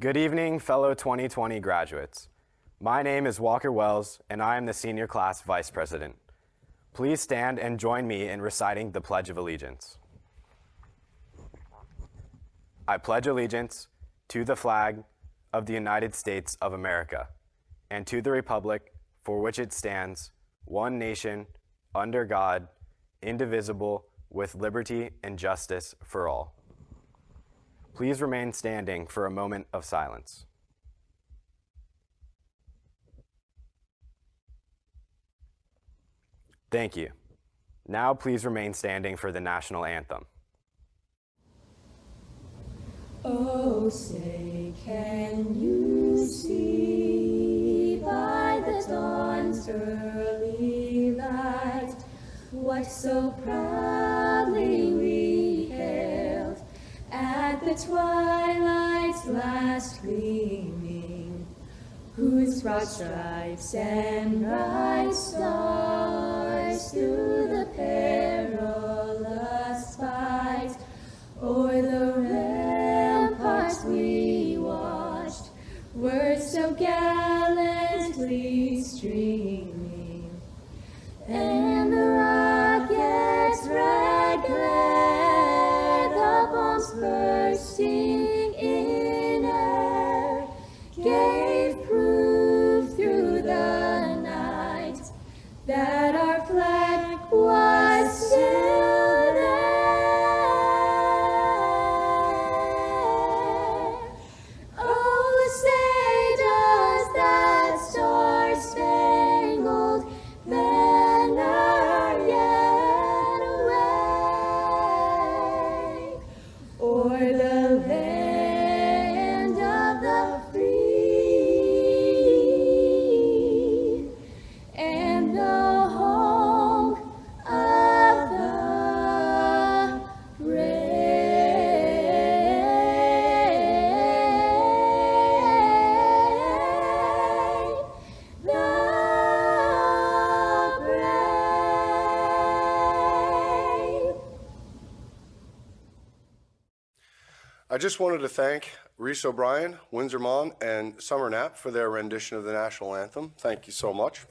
Good evening, fellow 2020 graduates. My name is Walker Wells, and I am the senior class vice president. Please stand and join me in reciting the Pledge of Allegiance. I pledge allegiance to the flag of the United States of America and to the republic for which it stands, one nation, under God, indivisible, with liberty and justice for all. Please remain standing for a moment of silence. Thank you. Now please remain standing for the national anthem. Oh, say, can you see by the dawn's early light what so proudly we hailed at the twilight's last gleaming, whose broad stripes and bright stars through the perilous fight o'er the ramparts we watched were so gallantly streaming, and the rocket's red glare, the bombs bursting in air, gave proof through the night that our flag was still there. Oh, say does that star-spangled banner yet wave o'er the land of the free and the home of the brave, the brave. I just wanted to thank Reese O'Brien, Windsor Mon, and Summer Knapp for their rendition of the national anthem. Thank you so much.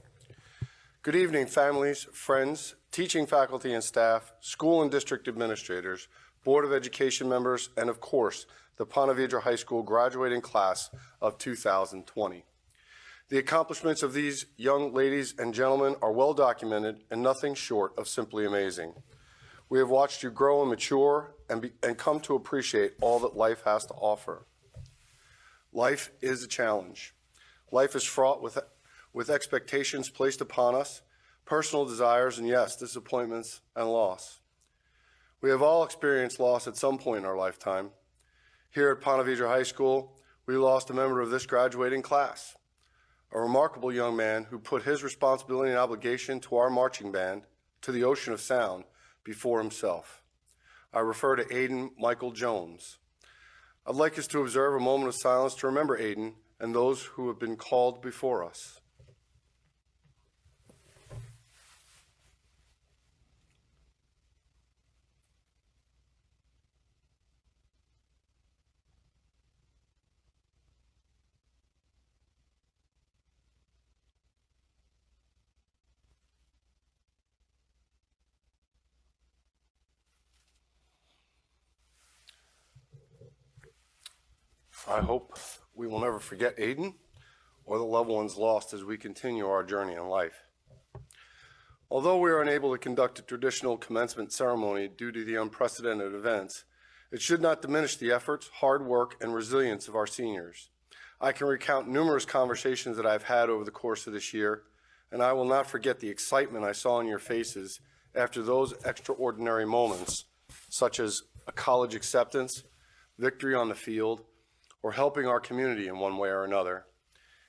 Good evening, families, friends, teaching faculty and staff, school and district administrators, Board of Education members, and of course, the Ponte Vedra High School graduating class of 2020. The accomplishments of these young ladies and gentlemen are well documented and nothing short of simply amazing. We have watched you grow and mature and come to appreciate all that life has to offer. Life is a challenge. Life is fraught with expectations placed upon us, personal desires, and yes, disappointments and loss. We have all experienced loss at some point in our lifetime. Here at Ponte Vedra High School, we lost a member of this graduating class, a remarkable young man who put his responsibility and obligation to our marching band, to the ocean of sound, before himself. I refer to Aiden Michael Jones. I'd like us to observe a moment of silence to remember Aiden and those who have been called before us. I hope we will never forget Aiden or the loved ones lost as we continue our journey in life. Although we are unable to conduct a traditional commencement ceremony due to the unprecedented events, it should not diminish the efforts, hard work, and resilience of our seniors. I can recount numerous conversations that I've had over the course of this year, and I will not forget the excitement I saw in your faces after those extraordinary moments, such as a college acceptance, victory on the field, or helping our community in one way or another.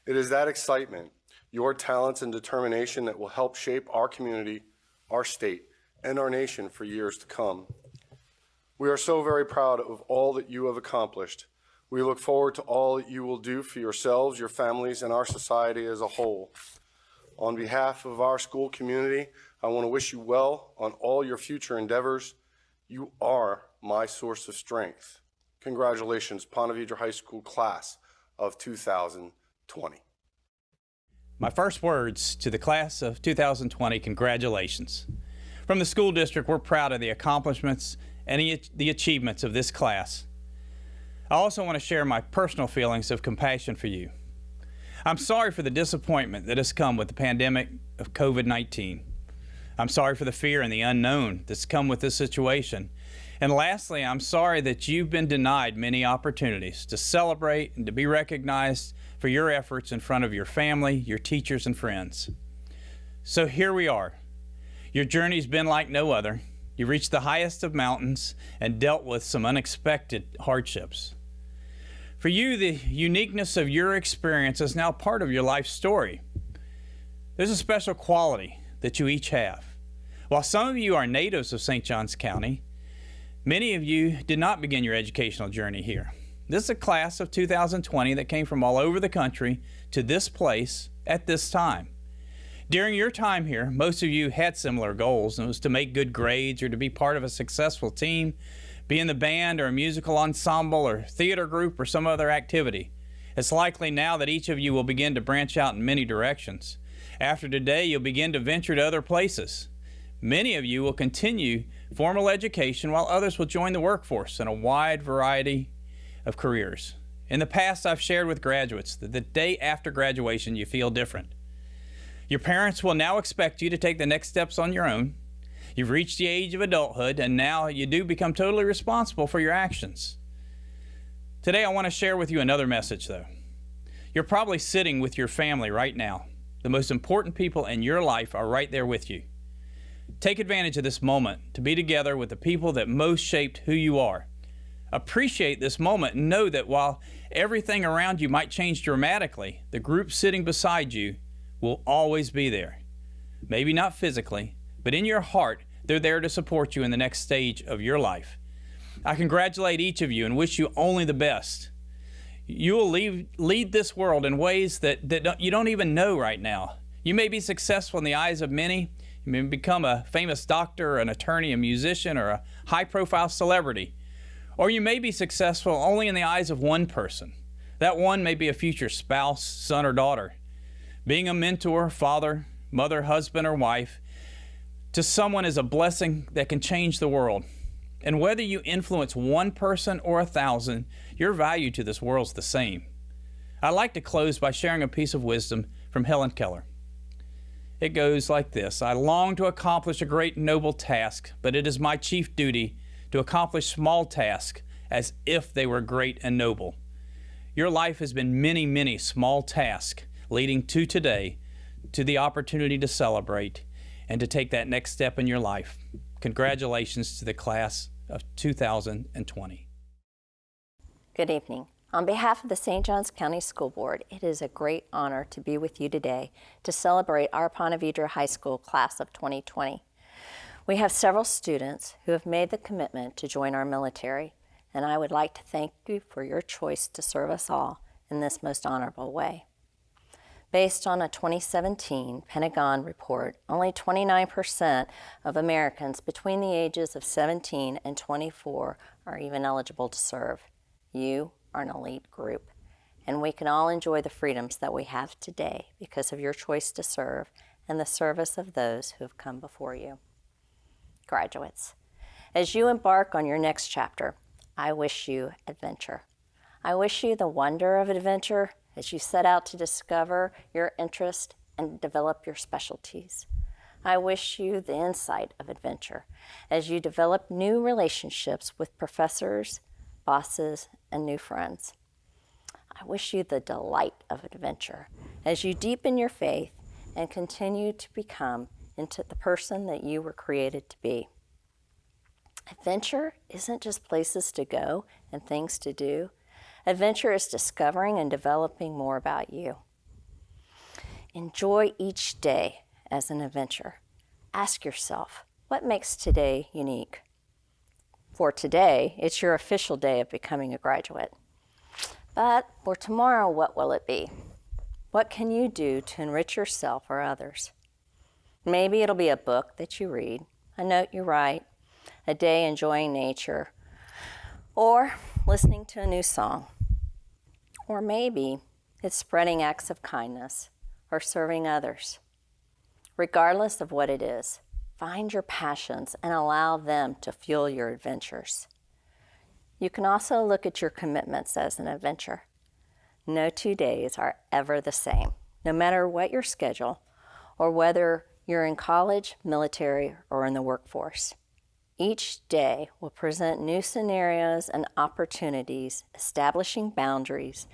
It is that excitement, your talents and determination that will help shape our community, our state, and our nation for years to come. We are so very proud of all that you have accomplished. We look forward to all that you will do for yourselves, your families, and our society as a whole. On behalf of our school community, I want to wish you well on all your future endeavors. You are my source of strength. Congratulations, Ponte Vedra High School class of 2020. My first words to the class of 2020, congratulations. From the school district, we're proud of the accomplishments and the achievements of this class. I also want to share my personal feelings of compassion for you. I'm sorry for the disappointment that has come with the pandemic of COVID-19. I'm sorry for the fear and the unknown that's come with this situation. And lastly, I'm sorry that you've been denied many opportunities to celebrate and to be recognized for your efforts in front of your family, your teachers, and friends. So here we are. Your journey's been like no other. You've reached the highest of mountains and dealt with some unexpected hardships. For you, the uniqueness of your experience is now part of your life story. There's a special quality that you each have. While some of you are natives of St. Johns County, many of you did not begin your educational journey here. This is a class of 2020 that came from all over the country to this place at this time. During your time here, most of you had similar goals, and it was to make good grades or to be part of a successful team, be in the band or a musical ensemble or theater group or some other activity. It's likely now that each of you will begin to branch out in many directions. After today, you'll begin to venture to other places. Many of you will continue formal education while others will join the workforce in a wide variety of careers. In the past, I've shared with graduates that the day after graduation, you feel different. Your parents will now expect you to take the next steps on your own. You've reached the age of adulthood, and now you do become totally responsible for your actions. Today, I want to share with you another message, though. You're probably sitting with your family right now. The most important people in your life are right there with you. Take advantage of this moment to be together with the people that most shaped who you are. Appreciate this moment and know that while everything around you might change dramatically, the group sitting beside you will always be there. Maybe not physically, but in your heart, they're there to support you in the next stage of your life. I congratulate each of you and wish you only the best. You will lead this world in ways that you don't even know right now. You may be successful in the eyes of many. You may become a famous doctor, an attorney, a musician, or a high-profile celebrity. Or you may be successful only in the eyes of one person. That one may be a future spouse, son, or daughter. Being a mentor, father, mother, husband, or wife to someone is a blessing that can change the world. And whether you influence one person or 1,000, your value to this world is the same. I'd like to close by sharing a piece of wisdom from Helen Keller. It goes like this: I long to accomplish a great and noble task, but it is my chief duty to accomplish small tasks as if they were great and noble. Your life has been many, many small tasks leading to today, to the opportunity to celebrate and to take that next step in your life. Congratulations to the class of 2020. Good evening. On behalf of the St. Johns County School Board, it is a great honor to be with you today to celebrate our Ponte Vedra High School class of 2020. We have several students who have made the commitment to join our military, and I would like to thank you for your choice to serve us all in this most honorable way. Based on a 2017 Pentagon report, only 29% of Americans between the ages of 17 and 24 are even eligible to serve. You are an elite group, and we can all enjoy the freedoms that we have today because of your choice to serve and the service of those who have come before you. Graduates, as you embark on your next chapter, I wish you adventure. I wish you the wonder of adventure as you set out to discover your interest and develop your specialties. I wish you the insight of adventure as you develop new relationships with professors, bosses, and new friends. I wish you the delight of adventure as you deepen your faith and continue to become into the person that you were created to be. Adventure isn't just places to go and things to do. Adventure is discovering and developing more about you. Enjoy each day as an adventure. Ask yourself, what makes today unique? For today, it's your official day of becoming a graduate. But for tomorrow, what will it be? What can you do to enrich yourself or others? Maybe it'll be a book that you read, a note you write, a day enjoying nature, or listening to a new song. Or maybe it's spreading acts of kindness or serving others. Regardless of what it is, find your passions and allow them to fuel your adventures. You can also look at your commitments as an adventure. No 2 days are ever the same, no matter what your schedule or whether you're in college, military, or in the workforce. Each day will present new scenarios and opportunities, establishing boundaries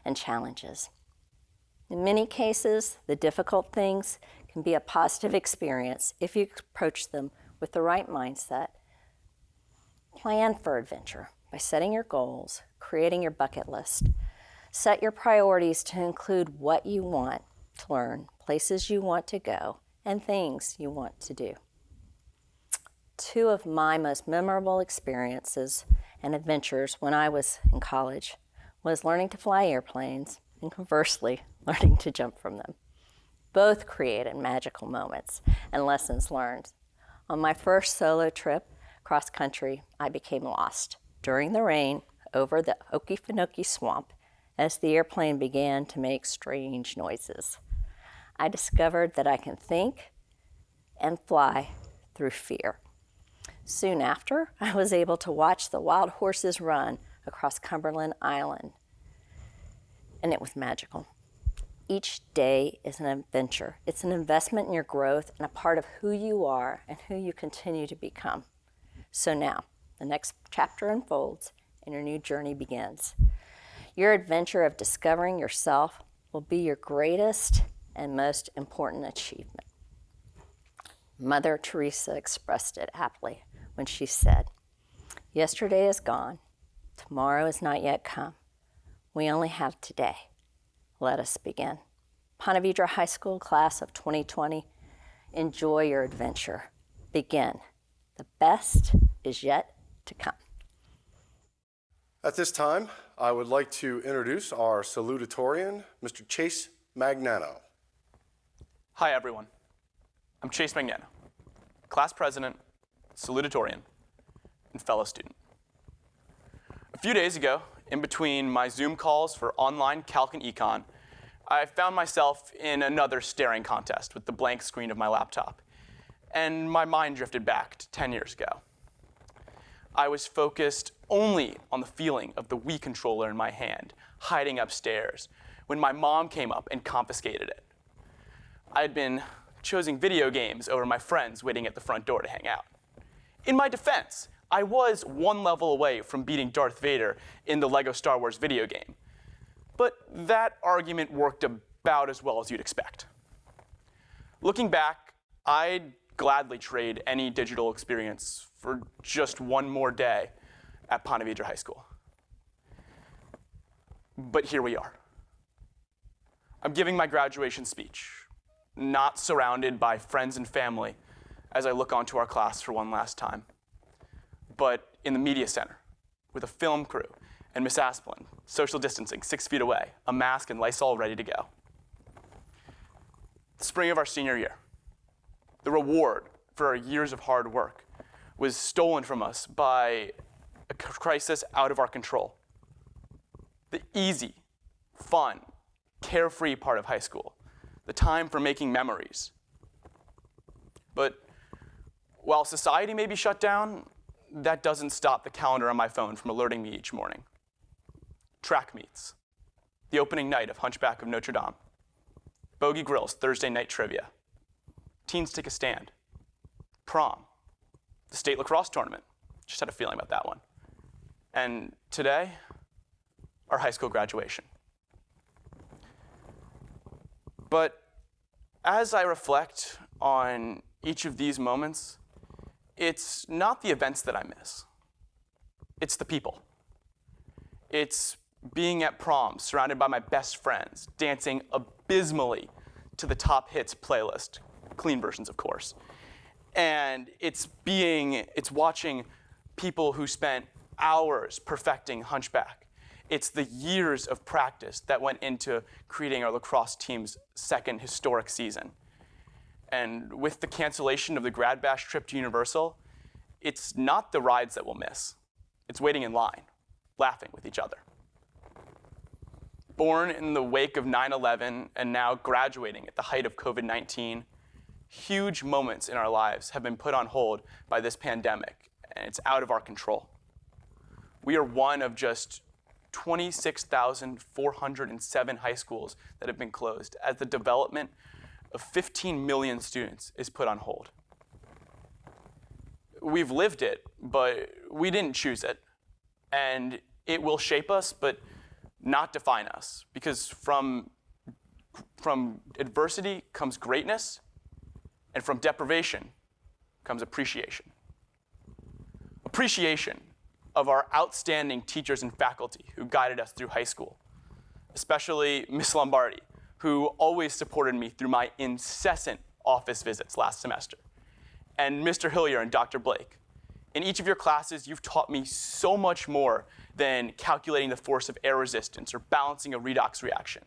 and challenges. In many cases, the difficult things can be a positive experience if you approach them with the right mindset. Plan for adventure by setting your goals, creating your bucket list. Set your priorities to include what you want to learn, places you want to go, and things you want to do. Two of my most memorable experiences and adventures when I was in college was learning to fly airplanes and, conversely, learning to jump from them. Both created magical moments and lessons learned. On my first solo trip cross country, I became lost during the rain over the Okefenokee Swamp as the airplane began to make strange noises. I discovered that I can think and fly through fear. Soon after, I was able to watch the wild horses run across Cumberland Island, and it was magical. Each day is an adventure. It's an investment in your growth and a part of who you are and who you continue to become. So now, the next chapter unfolds and your new journey begins. Your adventure of discovering yourself will be your greatest and most important achievement. Mother Teresa expressed it aptly when she said, "Yesterday is gone, tomorrow is not yet come. We only have today. Let us begin." Ponte Vedra High School class of 2020, enjoy your adventure. Begin. The best is yet to come. At this time, I would like to introduce our salutatorian, Mr. Chase Magnano. Hi, everyone. I'm Chase Magnano, class president, salutatorian, and fellow student. A few days ago, in between my Zoom calls for online calc and econ, I found myself in another staring contest with the blank screen of my laptop, and my mind drifted back to 10 years ago. I was focused only on the feeling of the Wii controller in my hand, hiding upstairs, when my mom came up and confiscated it. I had been choosing video games over my friends waiting at the front door to hang out. In my defense, I was one level away from beating Darth Vader in the LEGO Star Wars video game. But that argument worked about as well as you'd expect. Looking back, I'd gladly trade any digital experience for just one more day at Ponte Vedra High School. But here we are. I'm giving my graduation speech, not surrounded by friends and family as I look onto our class for one last time, but in the media center with a film crew and Miss Asplin, social distancing 6 feet away, a mask and Lysol ready to go. The spring of our senior year, the reward for our years of hard work was stolen from us by a crisis out of our control. The easy, fun, carefree part of high school, the time for making memories. But while society may be shut down, that doesn't stop the calendar on my phone from alerting me each morning. Track meets, the opening night of Hunchback of Notre Dame, Bogey Grill's Thursday night trivia, Teens Take a Stand, prom, the state lacrosse tournament, just had a feeling about that one, and today, our high school graduation. But as I reflect on each of these moments, it's not the events that I miss. It's the people. It's being at prom, surrounded by my best friends, dancing abysmally to the top hits playlist, clean versions, of course. And it's watching people who spent hours perfecting Hunchback. It's the years of practice that went into creating our lacrosse team's second historic season. And with the cancellation of the Grad Bash trip to Universal, it's not the rides that we'll miss. It's waiting in line, laughing with each other. Born in the wake of 9/11 and now graduating at the height of COVID-19, huge moments in our lives have been put on hold by this pandemic, and it's out of our control. We are one of just 26,407 high schools that have been closed as the development of 15 million students is put on hold. We've lived it, but we didn't choose it. And it will shape us, but not define us. Because from adversity comes greatness, and from deprivation comes appreciation. Appreciation of our outstanding teachers and faculty who guided us through high school, especially Miss Lombardi, who always supported me through my incessant office visits last semester, and Mr. Hillier and Dr. Blake. In each of your classes, you've taught me so much more than calculating the force of air resistance or balancing a redox reaction.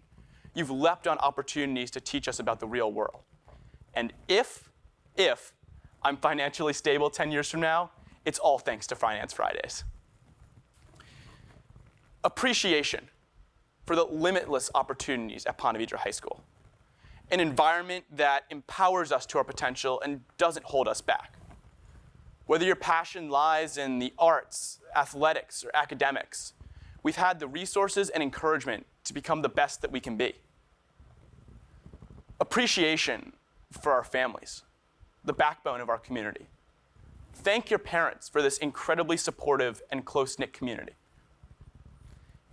You've leapt on opportunities to teach us about the real world. And if I'm financially stable 10 years from now, it's all thanks to Finance Fridays. Appreciation for the limitless opportunities at Ponte Vedra High School. An environment that empowers us to our potential and doesn't hold us back. Whether your passion lies in the arts, athletics, or academics, we've had the resources and encouragement to become the best that we can be. Appreciation for our families, the backbone of our community. Thank your parents for this incredibly supportive and close-knit community.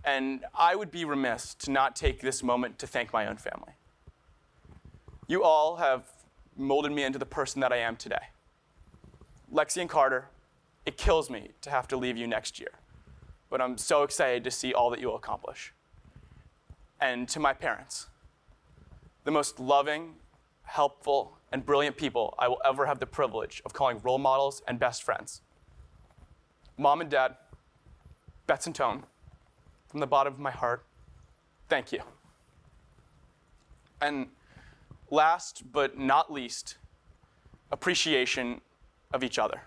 And I would be remiss to not take this moment to thank my own family. You all have molded me into the person that I am today. Lexi and Carter, it kills me to have to leave you next year, but I'm so excited to see all that you will accomplish. And to my parents, the most loving, helpful, and brilliant people I will ever have the privilege of calling role models and best friends. Mom and Dad, Bets and Tone, from the bottom of my heart, thank you. And last but not least, appreciation of each other.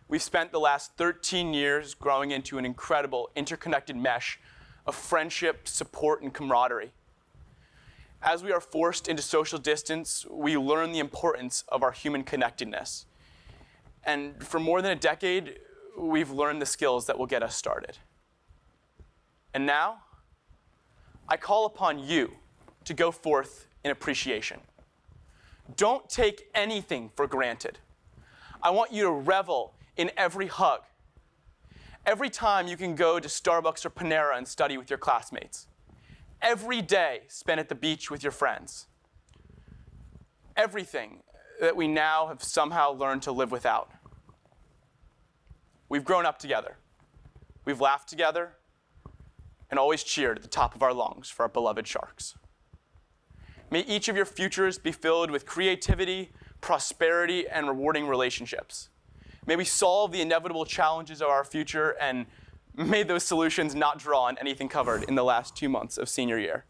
We've spent the last 13 years growing into an incredible interconnected mesh of friendship, support, and camaraderie. As we are forced into social distance, we learn the importance of our human connectedness. And for more than a decade, we've learned the skills that will get us started. And now, I call upon you to go forth in appreciation. Don't take anything for granted. I want you to revel in every hug. Every time you can go to Starbucks or Panera and study with your classmates. Every day spent at the beach with your friends. Everything that we now have somehow learned to live without. We've grown up together. We've laughed together and always cheered at the top of our lungs for our beloved Sharks. May each of your futures be filled with creativity, prosperity, and rewarding relationships. May we solve the inevitable challenges of our future, and may those solutions not draw on anything covered in the last 2 months of senior year.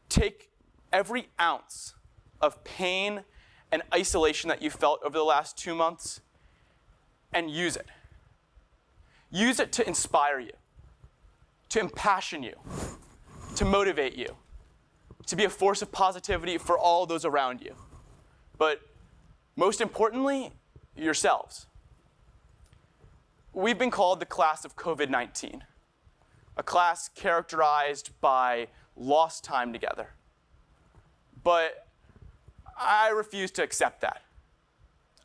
Take every ounce of pain and isolation that you felt over the last 2 months and use it. Use it to inspire you, to impassion you, to motivate you, to be a force of positivity for all those around you. But most importantly, yourselves. We've been called the class of COVID-19, a class characterized by lost time together. But I refuse to accept that.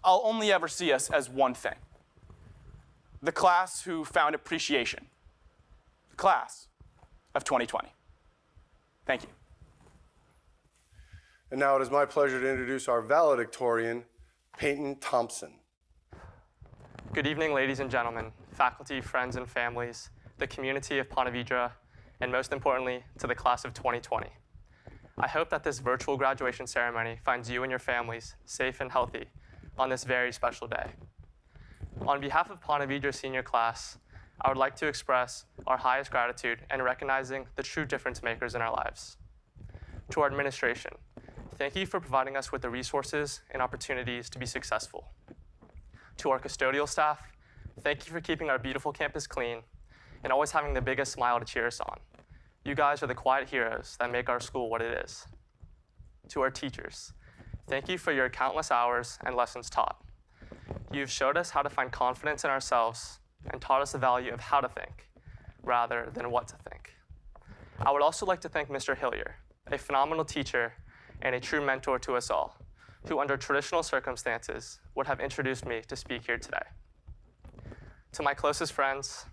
I'll only ever see us as one thing. The class who found appreciation. The class of 2020. Thank you. And now it is my pleasure to introduce our valedictorian, Peyton Thompson. Good evening, ladies and gentlemen, faculty, friends, and families, the community of Ponte Vedra, and most importantly, to the class of 2020. I hope that this virtual graduation ceremony finds you and your families safe and healthy on this very special day. On behalf of Ponte Vedra senior class, I would like to express our highest gratitude in recognizing the true difference makers in our lives. To our administration, thank you for providing us with the resources and opportunities to be successful. To our custodial staff, thank you for keeping our beautiful campus clean and always having the biggest smile to cheer us on. You guys are the quiet heroes that make our school what it is. To our teachers, thank you for your countless hours and lessons taught. You've showed us how to find confidence in ourselves and taught us the value of how to think rather than what to think. I would also like to thank Mr. Hillier, a phenomenal teacher and a true mentor to us all, who under traditional circumstances would have introduced me to speak here today. To my closest friends,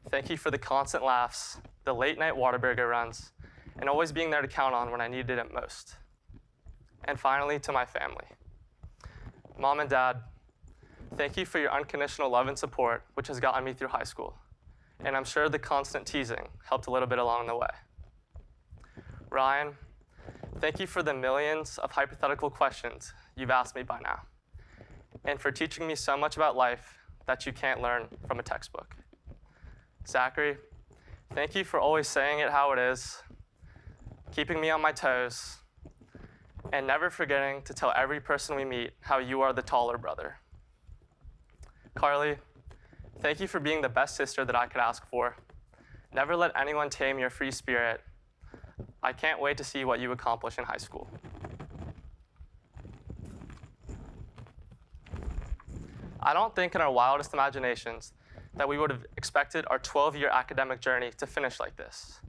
thank you for the constant laughs, the late night Whataburger runs, and always being there to count on when I needed it most. And finally, to my family. Mom and Dad, thank you for your unconditional love and support, which has gotten me through high school. And I'm sure the constant teasing helped a little bit along the way. Ryan, thank you for the millions of hypothetical questions you've asked me by now, and for teaching me so much about life that you can't learn from a textbook. Zachary, thank you for always saying it how it is, keeping me on my toes, and never forgetting to tell every person we meet how you are the taller brother. Carly, thank you for being the best sister that I could ask for. Never let anyone tame your free spirit. I can't wait to see what you accomplish in high school. I don't think in our wildest imaginations that we would have expected our 12-year academic journey to finish like this.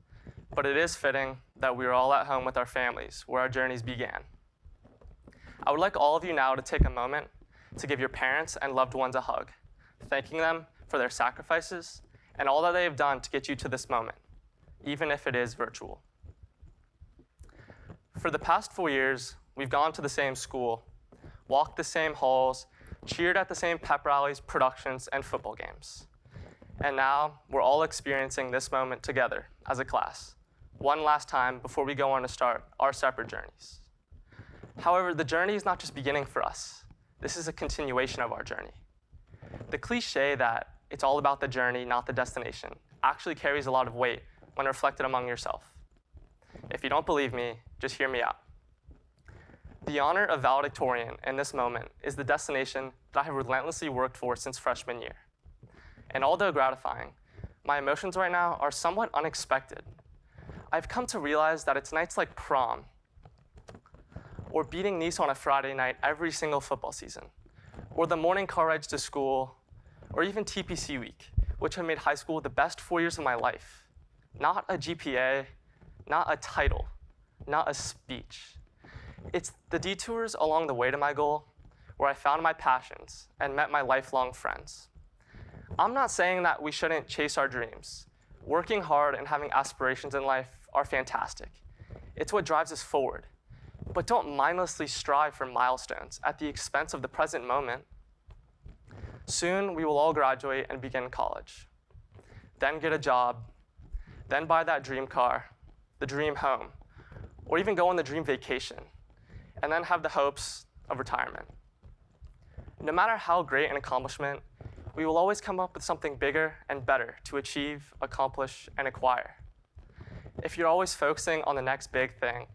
But it is fitting that we are all at home with our families where our journeys began. I would like all of you now to take a moment to give your parents and loved ones a hug, thanking them for their sacrifices and all that they have done to get you to this moment, even if it is virtual. For the past 4 years, we've gone to the same school, walked the same halls, cheered at the same pep rallies, productions, and football games. And now we're all experiencing this moment together as a class, one last time before we go on to start our separate journeys. However, the journey is not just beginning for us. This is a continuation of our journey. The cliche that it's all about the journey, not the destination, actually carries a lot of weight when reflected among yourself. If you don't believe me, just hear me out. The honor of Valedictorian in this moment is the destination that I have relentlessly worked for since freshman year. And although gratifying, my emotions right now are somewhat unexpected. I've come to realize that it's nights like prom, or beating Nice on a Friday night every single football season, or the morning car rides to school, or even TPC week, which have made high school the best 4 years of my life. Not a GPA, not a title, not a speech. It's the detours along the way to my goal where I found my passions and met my lifelong friends. I'm not saying that we shouldn't chase our dreams. Working hard and having aspirations in life are fantastic. It's what drives us forward. But don't mindlessly strive for milestones at the expense of the present moment. Soon, we will all graduate and begin college, then get a job, then buy that dream car, the dream home, or even go on the dream vacation, and then have the hopes of retirement. No matter how great an accomplishment, we will always come up with something bigger and better to achieve, accomplish, and acquire. If you're always focusing on the next big thing,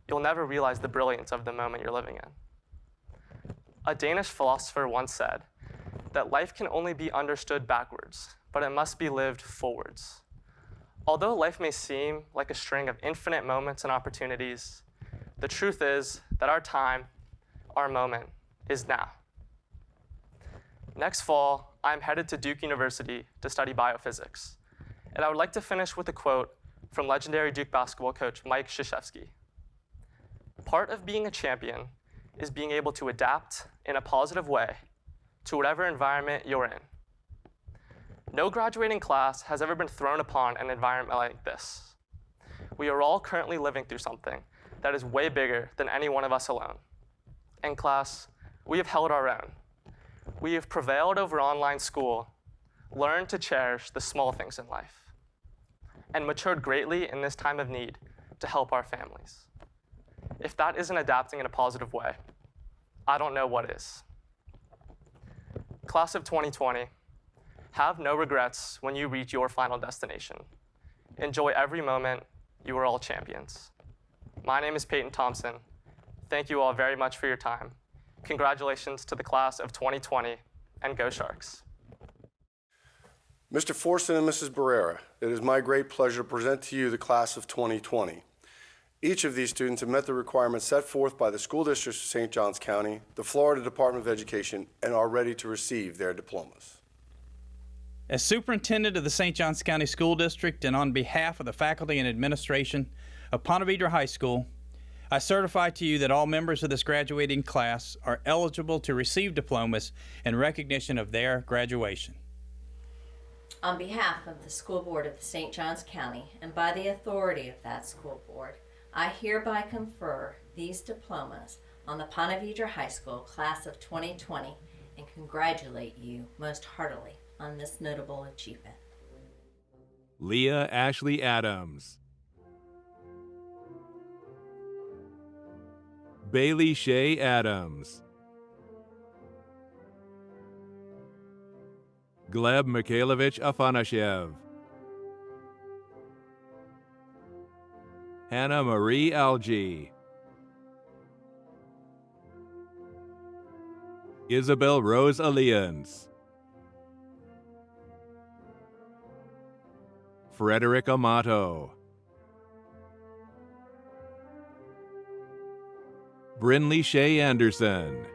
you'll never realize the brilliance of the moment you're living in. A Danish philosopher once said that life can only be understood backwards, but it must be lived forwards. Although life may seem like a string of infinite moments and opportunities, the truth is that our time, our moment, is now. Next fall, I'm headed to Duke University to study biophysics, and I would like to finish with a quote from legendary Duke basketball coach Mike Krzyzewski. Part of being a champion is being able to adapt in a positive way to whatever environment you're in. No graduating class has ever been thrown upon an environment like this. We are all currently living through something that is way bigger than any one of us alone. In class, we have held our own. We have prevailed over online school, learned to cherish the small things in life, and matured greatly in this time of need to help our families. If that isn't adapting in a positive way, I don't know what is. Class of 2020, have no regrets when you reach your final destination. Enjoy every moment. You are all champions. My name is Peyton Thompson. Thank you all very much for your time. Congratulations to the class of 2020, and go Sharks. Mr. Forson and Mrs. Barrera, it is my great pleasure to present to you the class of 2020. Each of these students have met the requirements set forth by the school districts of St. Johns County, the Florida Department of Education, and are ready to receive their diplomas. As superintendent of the St. Johns County School District and on behalf of the faculty and administration of Ponte Vedra High School, I certify to you that all members of this graduating class are eligible to receive diplomas in recognition of their graduation. On behalf of the School Board of the St. Johns County and by the authority of that school board, I hereby confer these diplomas on the Ponte Vedra High School class of 2020 and congratulate you most heartily on this notable achievement. Leah Ashley Adams. Bailey Shay Adams. Gleb Mikhailovich Afanasyev. Hannah Marie Algie. Isabel Rose Alliance. Frederick Amato. Brinley Shay Anderson.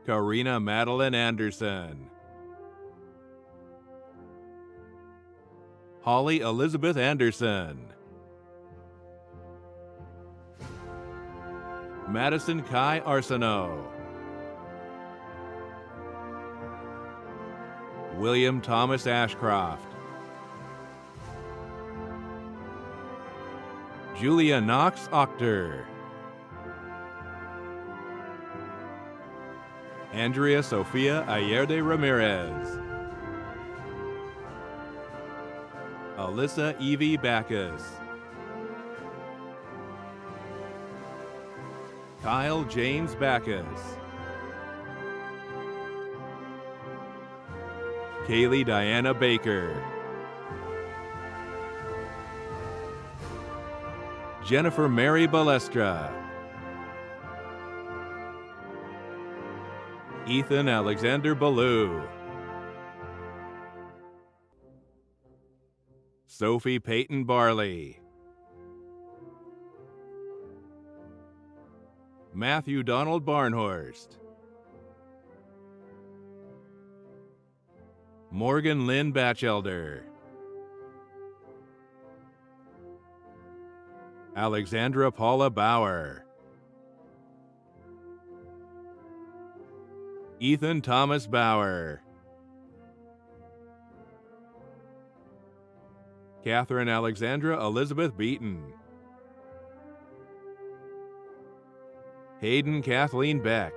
Karina Madeline Anderson. Holly Elizabeth Anderson. Madison Kai Arsenault. William Thomas Ashcroft. Julia Knox Octor. Andrea Sofia Ayerde Ramirez. Alyssa Evie Backus. Kyle James Backus. Kaylee Diana Baker. Jennifer Mary Balestra. Ethan Alexander Ballou. Sophie Peyton Barley. Matthew Donald Barnhorst. Morgan Lynn Batchelder. Alexandra Paula Bauer. Ethan Thomas Bauer. Catherine Alexandra Elizabeth Beaton. Hayden Kathleen Beck.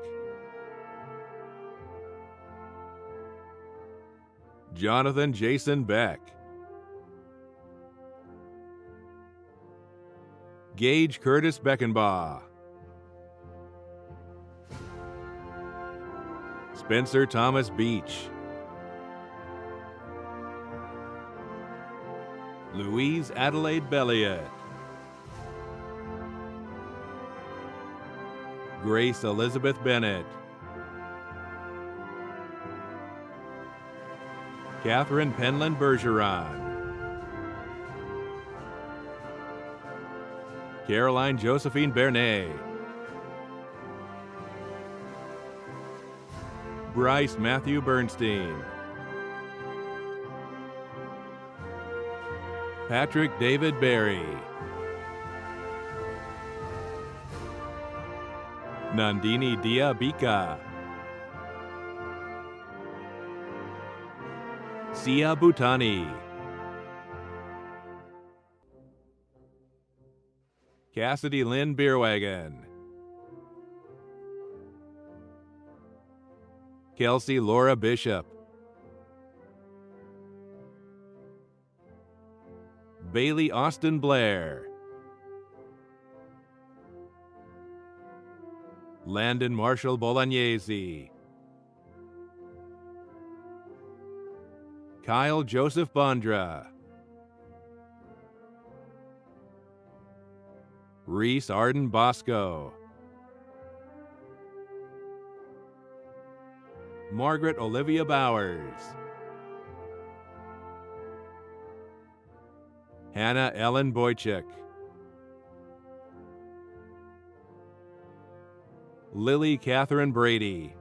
Jonathan Jason Beck. Gage Curtis Beckenbaugh. Spencer Thomas Beach. Louise Adelaide Belliot. Grace Elizabeth Bennett. Catherine Penland Bergeron. Caroline Josephine Bernet. Bryce Matthew Bernstein. Patrick David Berry. Nandini Diabika. Sia Bhutani. Cassidy Lynn Beerwagon. Kelsey Laura Bishop. Bailey Austin Blair. Landon Marshall Bolognese. Kyle Joseph Bondra. Reese Arden Bosco. Margaret Olivia Bowers. Hannah Ellen Boychuk. Lily Catherine Brady.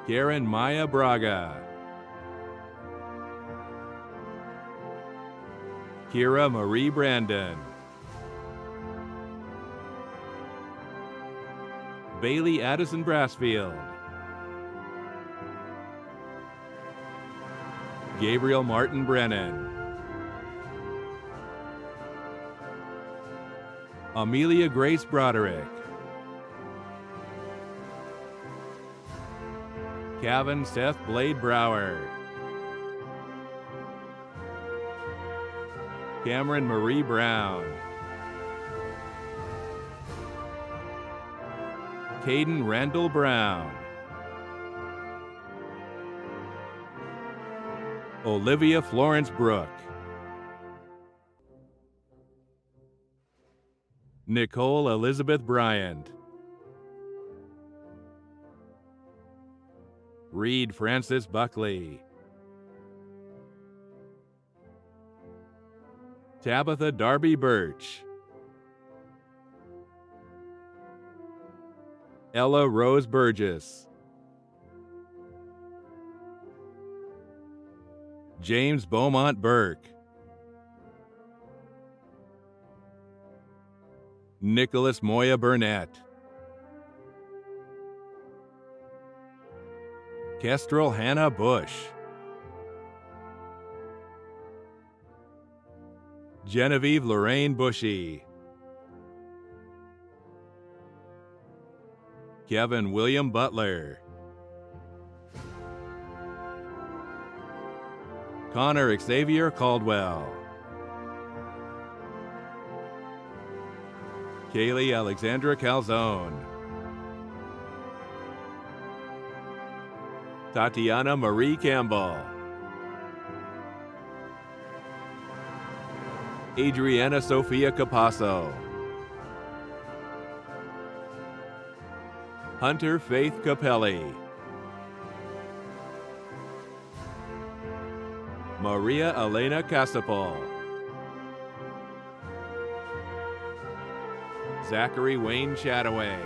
Karen Maya Braga. Kira Marie Brandon. Bailey Addison Brassfield. Gabriel Martin Brennan. Amelia Grace Broderick. Kevin Seth Blade Brower. Cameron Marie Brown. Caden Randall Brown. Olivia Florence Brooke. Nicole Elizabeth Bryant. Reed Francis Buckley. Tabitha Darby Birch. Ella Rose Burgess. James Beaumont Burke. Nicholas Moya Burnett. Kestrel Hannah Bush. Genevieve Lorraine Bushy. Kevin William Butler. Connor Xavier Caldwell. Kaylee Alexandra Calzone. Tatiana Marie Campbell. Adriana Sophia Capasso. Hunter Faith Capelli. Maria Elena Casapol. Zachary Wayne Chataway.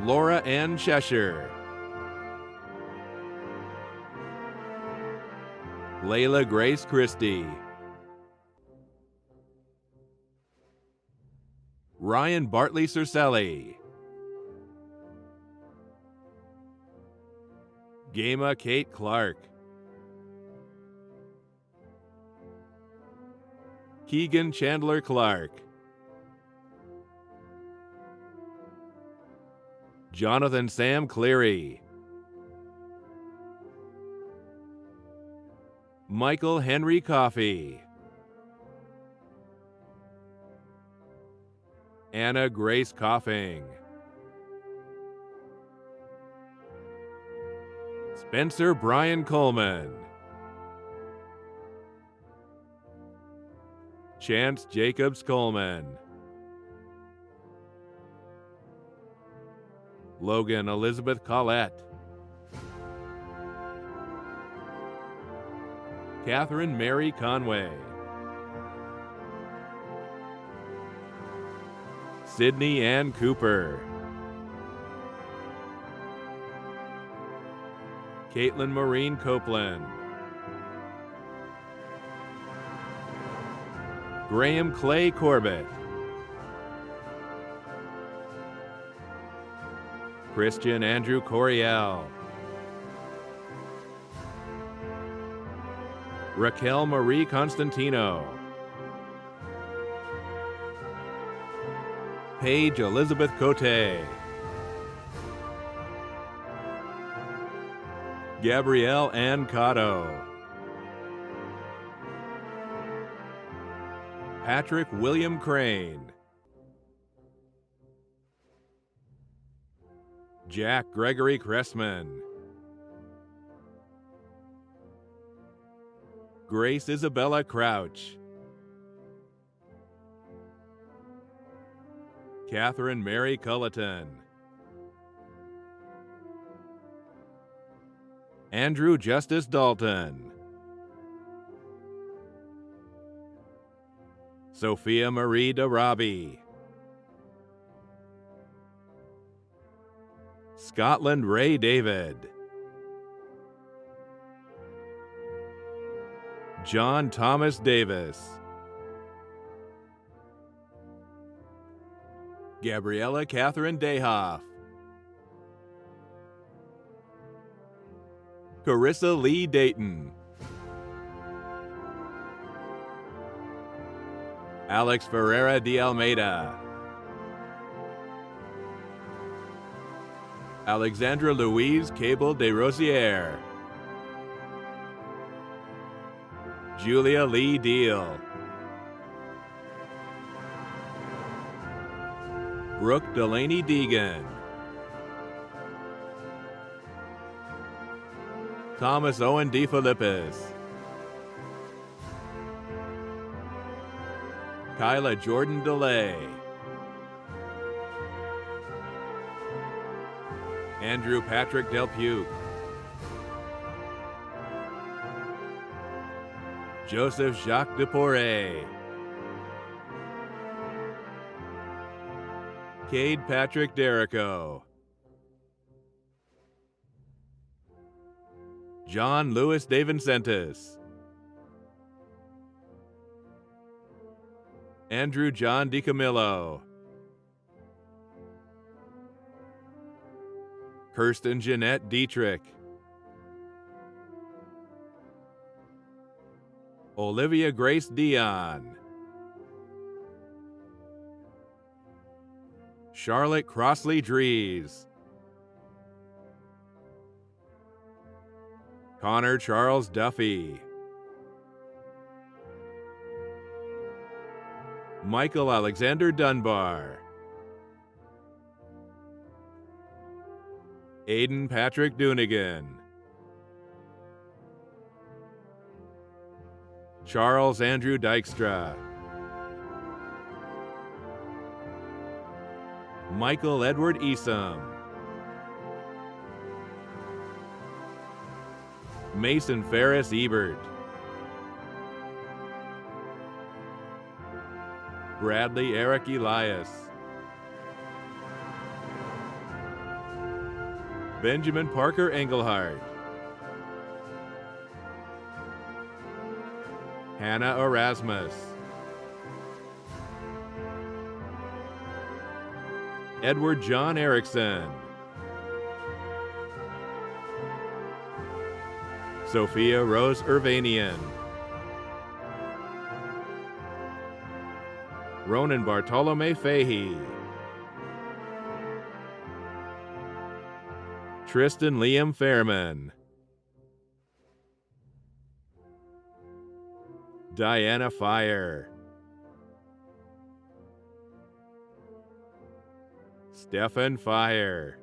Laura Ann Cheshire. Layla Grace Christie. Ryan Bartley Cercelli. Gama Kate Clark. Keegan Chandler Clark. Jonathan Sam Cleary. Michael Henry Coffey. Anna Grace Coughing. Spencer Brian Coleman. Chance Jacobs Coleman. Logan Elizabeth Collette. Catherine Mary Conway. Sydney Ann Cooper. Caitlin Maureen Copeland. Graham Clay Corbett. Christian Andrew Coriel. Raquel Marie Constantino. Paige Elizabeth Cote. Gabrielle Ann Cotto. Patrick William Crane. Jack Gregory Cressman. Grace Isabella Crouch. Catherine Mary Culleton, Andrew Justice Dalton, Sophia Marie DeRobbie, Scotland Ray David, John Thomas Davis, Gabriella Catherine Dayhoff, Carissa Lee Dayton, Alex Ferreira de Almeida, Alexandra Louise Cable de Rosière, Julia Lee Deal, Brooke Delaney Deegan, Thomas Owen DeFilippis, Kyla Jordan DeLay, Andrew Patrick Delpuke, Joseph Jacques Deporé, Cade Patrick Derrico, John Louis DeVincentis, Andrew John DiCamillo, Kirsten Jeanette Dietrich, Olivia Grace Dion, Charlotte Crossley Dries, Connor Charles Duffy, Michael Alexander Dunbar, Aiden Patrick Dunigan, Charles Andrew Dykstra, Michael Edward Esom, Mason Ferris Ebert, Bradley Eric Elias, Benjamin Parker Engelhardt, Hannah Erasmus, Edward John Erickson, Sophia Rose Irvanian, Ronan Bartolome Fahey, Tristan Liam Fairman, Diana Fire, Stefan Fire,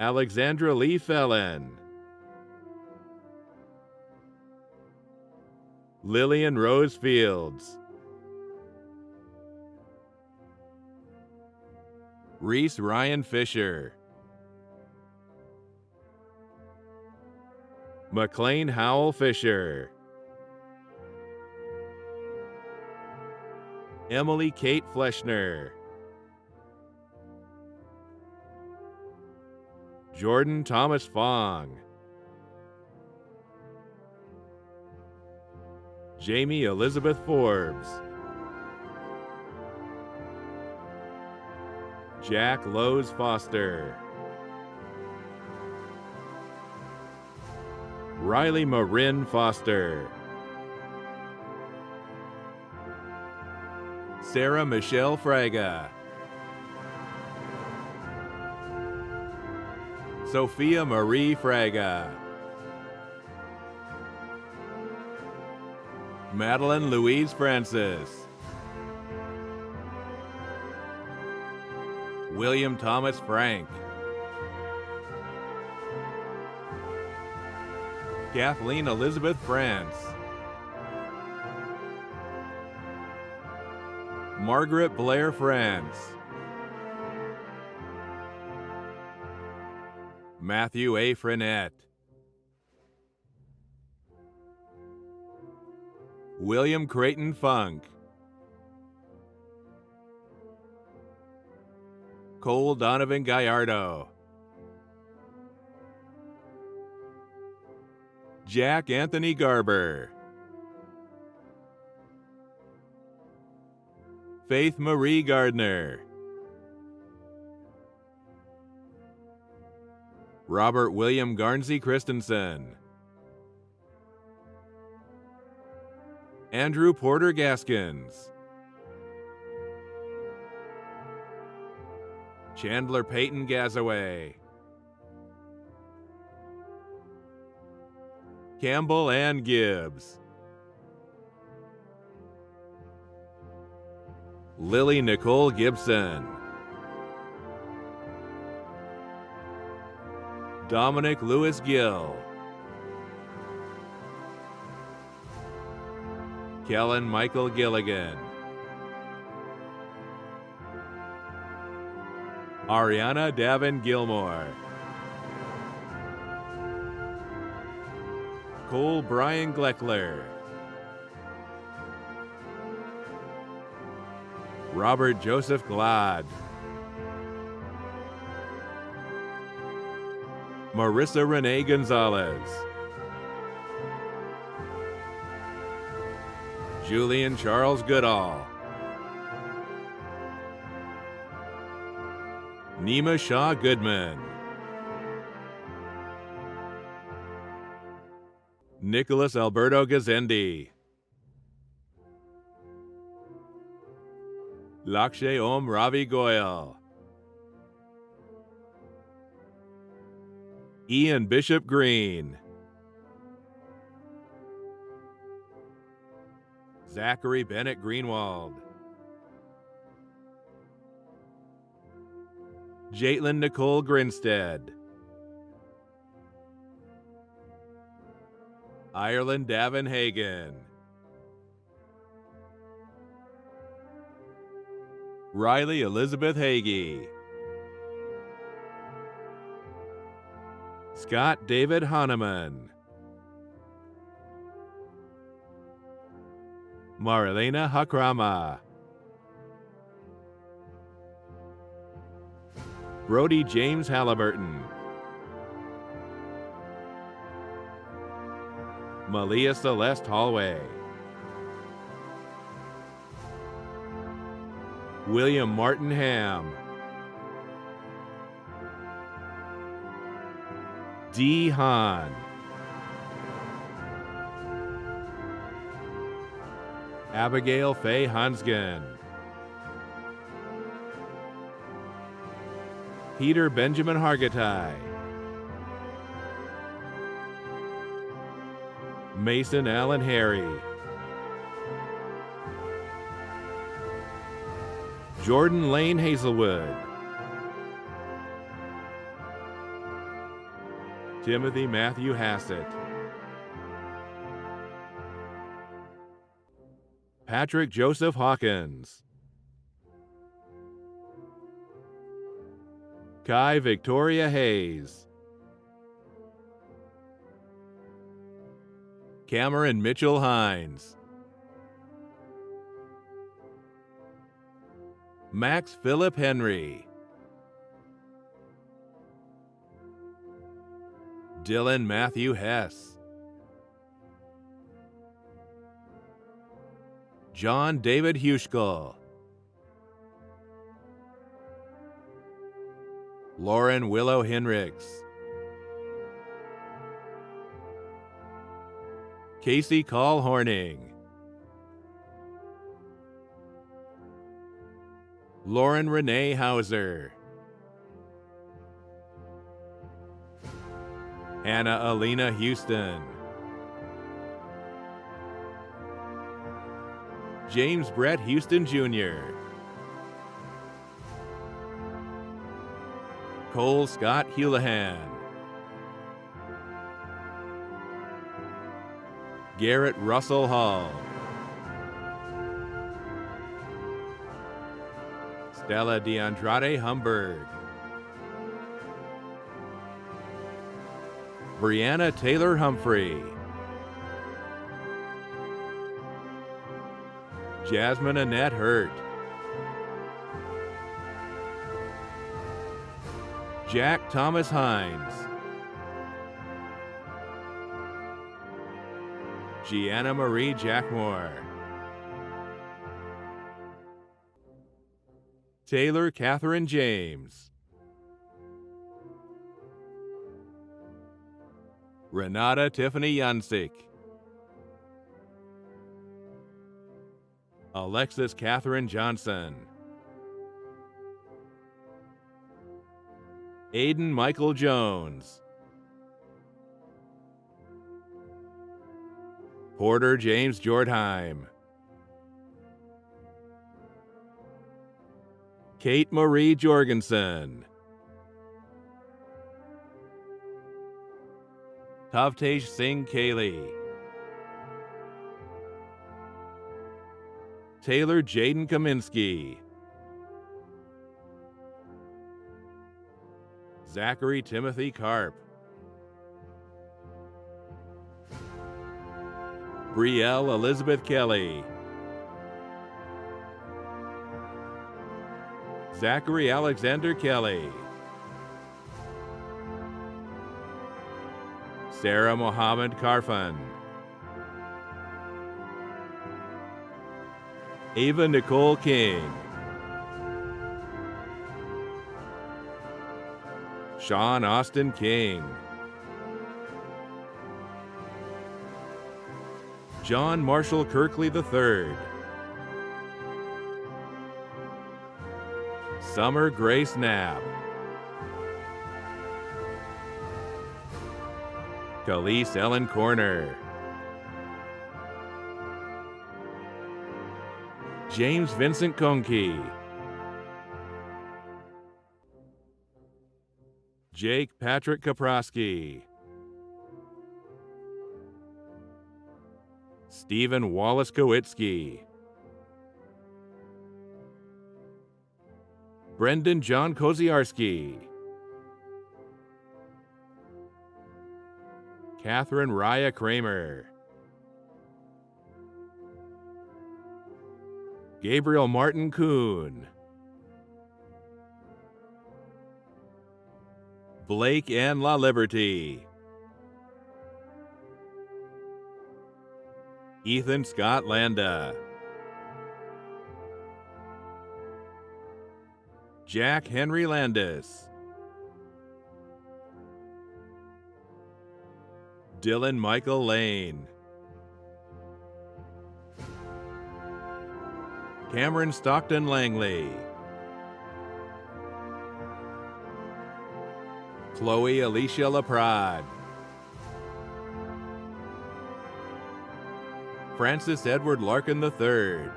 Alexandra Lee Felon, Lillian Rose Fields, Reese Ryan Fisher, McLean Howell Fisher, Emily Kate Fleschner, Jordan Thomas Fong, Jamie Elizabeth Forbes, Jack Lowe's Foster, Riley Marin Foster, Sarah Michelle Fraga, Sophia Marie Fraga, Madeline Louise Francis, William Thomas Frank, Kathleen Elizabeth France, Margaret Blair France. Matthew A. Frenette. William Creighton Funk. Cole Donovan Gallardo. Jack Anthony Garber. Faith Marie Gardner. Robert William Garnsey Christensen. Andrew Porter Gaskins. Chandler Peyton Gazaway. Campbell Ann Gibbs. Lily Nicole Gibson. Dominic Lewis Gill. Kellen Michael Gilligan. Ariana Davin Gilmore. Cole Brian Gleckler. Robert Joseph Glad. Marissa Renee Gonzalez. Julian Charles Goodall. Nima Shaw Goodman. Nicholas Alberto Gazendi. Lakshay Om Ravi Goyal. Ian Bishop Green. Zachary Bennett Greenwald. Jaitlin Nicole Grinstead. Ireland Davin Hagan. Riley Elizabeth Hagee. Scott David Hahnemann. Marilena Hakrama. Brody James Halliburton. Malia Celeste Hallway. William Martin Ham. D. Hahn. Abigail Faye Hansgen. Peter Benjamin Hargitay. Mason Allen Harry. Jordan Lane Hazelwood. Timothy Matthew Hassett. Patrick Joseph Hawkins. Kai Victoria Hayes. Cameron Mitchell Hines. Max Philip Henry. Dylan Matthew Hess. John David Huschkel. Lauren Willow Henricks. Casey Call Horning. Lauren Renee Hauser. Hannah Alina Houston. James Brett Houston Jr. Cole Scott Houlihan. Garrett Russell Hall. Stella de Andrade Humberg, Brianna Taylor Humphrey, Jasmine Annette Hurt, Jack Thomas Hines, Gianna Marie Jackmore, Taylor Catherine James, Renata Tiffany Yansik, Alexis Catherine Johnson, Aiden Michael Jones, Porter James Jordheim, Kate Marie Jorgensen, Tavtesh Singh Kaley, Taylor Jaden Kaminsky, Zachary Timothy Karp, Brielle Elizabeth Kelly, Zachary Alexander Kelly, Sarah Mohammed Karfan, Ava Nicole King, Sean Austin King, John Marshall Kirkley III, Summer Grace Knapp, Khalees Ellen Corner, James Vincent Conkey, Jake Patrick Kaprowski, Stephen Wallace Kowitsky, Brendan John Koziarski, Catherine Raya Kramer, Gabriel Martin Kuhn, Blake Ann La Liberty, Ethan Scott Landa, Jack Henry Landis, Dylan Michael Lane, Cameron Stockton Langley, Chloe Alicia LaPrade, Francis Edward Larkin III,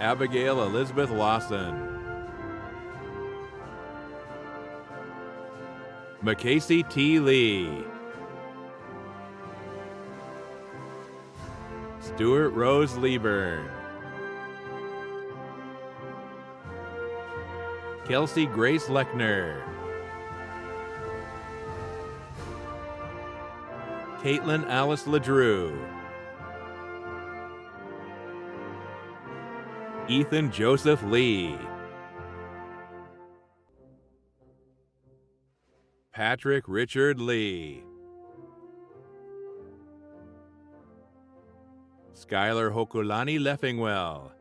Abigail Elizabeth Lawson, Macasey T. Lee, Stuart Rose Lieburn, Kelsey Grace Lechner, Caitlin Alice LeDrew, Ethan Joseph Lee, Patrick Richard Lee, Skylar Hokulani Leffingwell,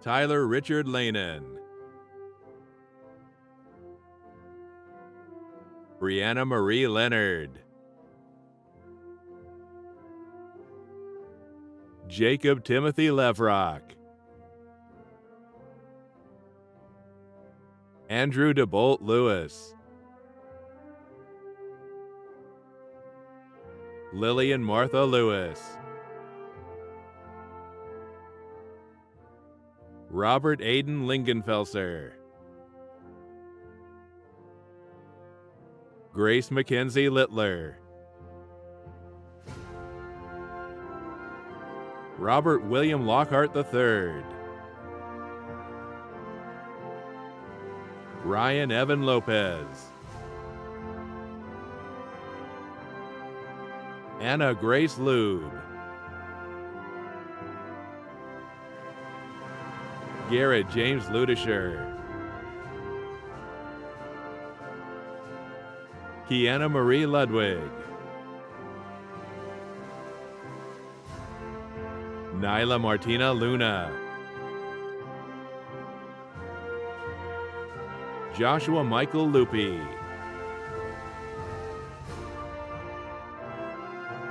Tyler Richard Lanen, Brianna Marie Leonard, Jacob Timothy Levrock, Andrew DeBolt Lewis, Lillian Martha Lewis, Robert Aiden Lingenfelser, Grace Mackenzie Littler, Robert William Lockhart III. Ryan Evan Lopez. Anna Grace Lube. Garrett James Ludisher. Kiana Marie Ludwig. Nyla Martina Luna. Joshua Michael Lupi.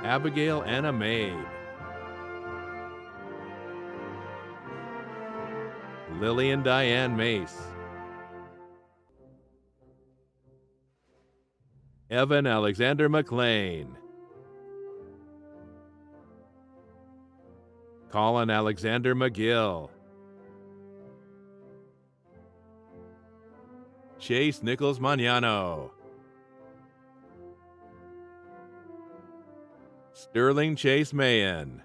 Abigail Anna Mabe. Lillian Diane Mace. Evan Alexander McLean. Colin Alexander McGill. Chase Nichols Magnano. Sterling Chase Mayan.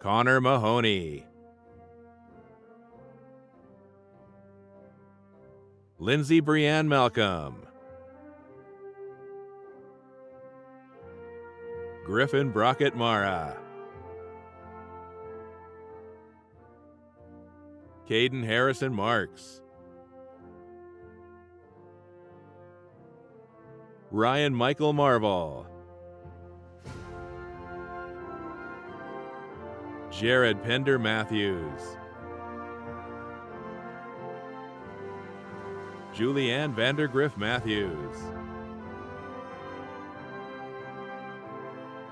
Connor Mahoney. Lindsay Brianne Malcolm. Griffin Brockett Mara. Caden Harrison Marks. Ryan Michael Marvel. Jared Pender Matthews. Julianne Vandergriff Matthews.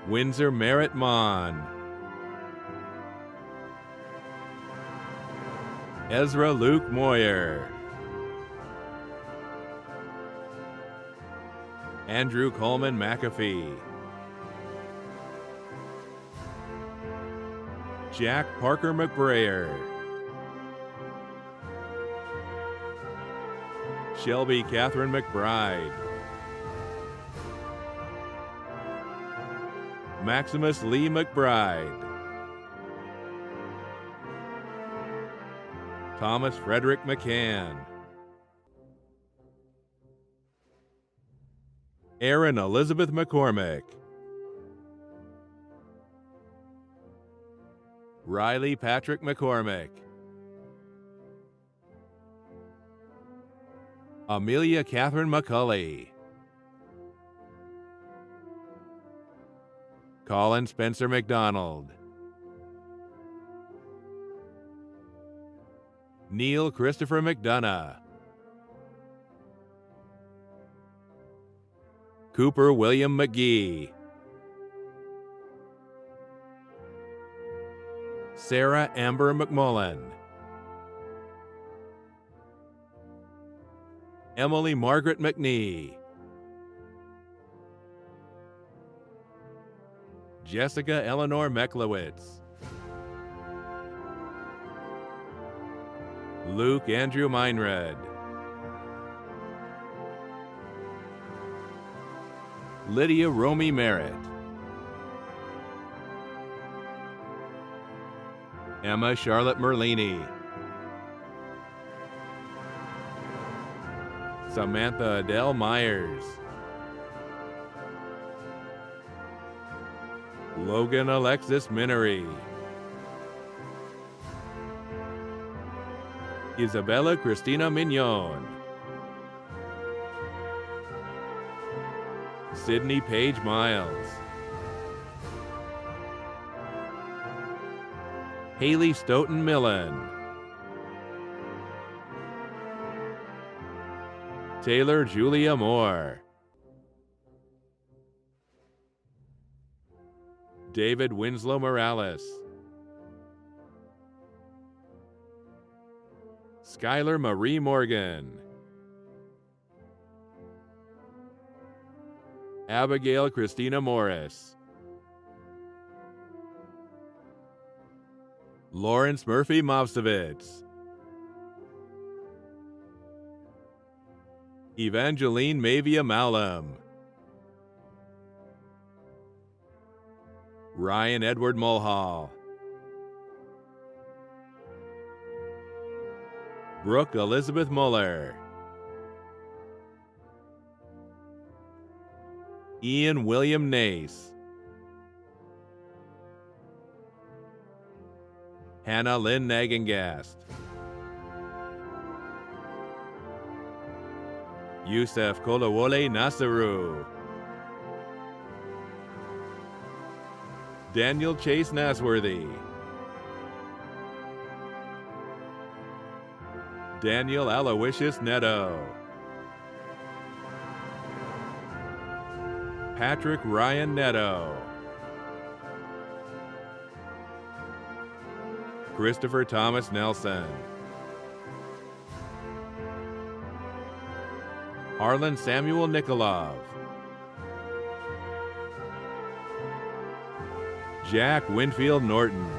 Windsor Merritt Mon. Ezra Luke Moyer. Andrew Coleman McAfee. Jack Parker McBrayer. Shelby Catherine McBride. Maximus Lee McBride. Thomas Frederick McCann. Erin Elizabeth McCormick. Riley Patrick McCormick. Amelia Catherine McCulley. Colin Spencer McDonald. Neil Christopher McDonough. Cooper William McGee. Sarah Amber McMullen. Emily Margaret McNee. Jessica Eleanor Meklowitz. Luke Andrew Meinred. Lydia Romy Merritt. Emma Charlotte Merlini. Samantha Adele Myers. Logan Alexis Minery. Isabella Christina Mignon. Sydney Paige Miles. Haley Stoughton Millen. Taylor Julia Moore. David Winslow Morales. Skylar Marie Morgan. Abigail Christina Morris. Lawrence Murphy Mavsovitz. Evangeline Mavia Malum. Ryan Edward Mulhall. Brooke Elizabeth Muller. Ian William Nace. Hannah Lynn Nagengast. Yusef Kolawole Nasaru. Daniel Chase Nasworthy. Daniel Aloysius Neto. Patrick Ryan Neto. Christopher Thomas Nelson. Harlan Samuel Nikolov. Jack Winfield Norton.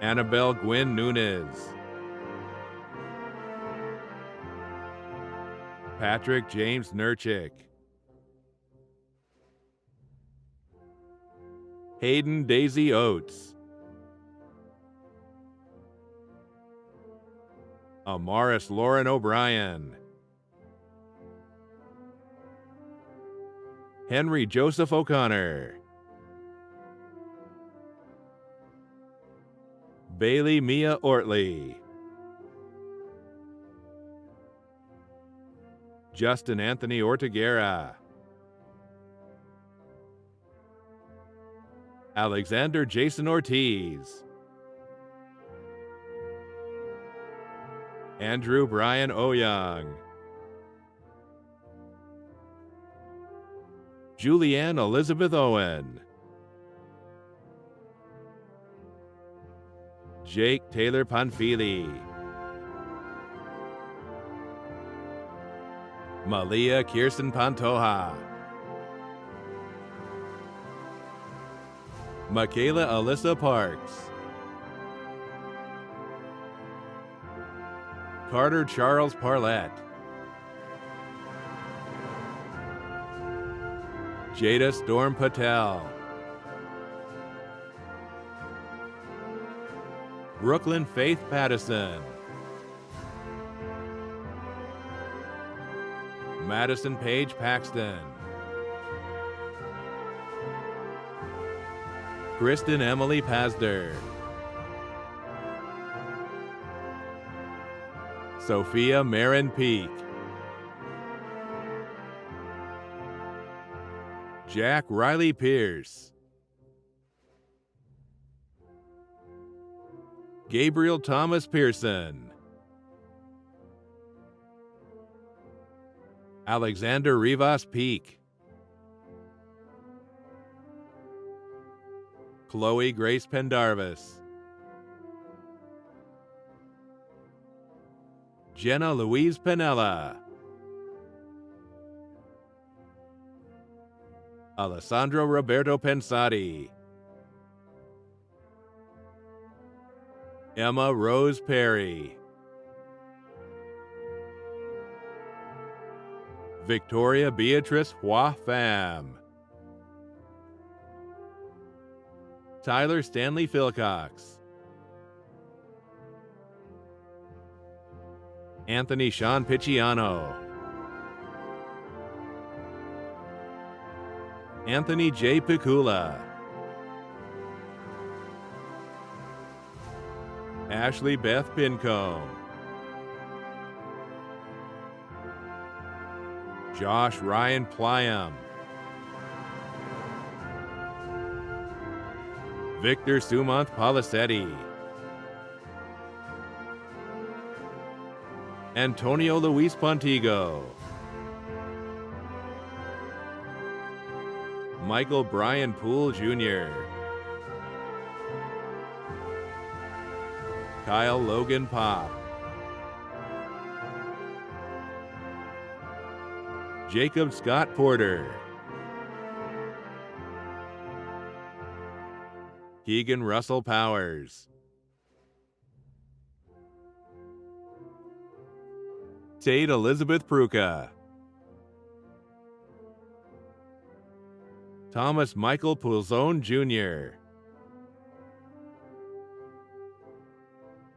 Annabelle Gwynn Nunez. Patrick James Nurchik. Hayden Daisy Oates. Amaris Lauren O'Brien. Henry Joseph O'Connor. Bailey Mia Ortley. Justin Anthony Ortiguera. Alexander Jason Ortiz. Andrew Brian Oyoung. Julianne Elizabeth Owen. Jake Taylor Panfili. Malia Kirsten Pantoja. Michaela Alyssa Parks. Carter Charles Parlett. Jada Storm Patel. Brooklyn Faith Pattison. Madison Paige Paxton. Kristen Emily Pazder. Sophia Marin Peak. Jack Riley Pierce. Gabriel Thomas Pearson. Alexander Rivas Peak. Chloe Grace Pendarvis. Jenna Louise Penella. Alessandro Roberto Pensati. Emma Rose Perry. Victoria Beatrice Hua Pham. Tyler Stanley Philcox. Anthony Sean Picciano. Anthony J. Picula. Ashley Beth Pincombe. Josh Ryan Plyam. Victor Sumant Polisetti. Antonio Luis Pontigo. Michael Brian Poole Jr. Kyle Logan Pop. Jacob Scott Porter. Keegan Russell Powers. Tate Elizabeth Pruka. Thomas Michael Poulzone Jr.,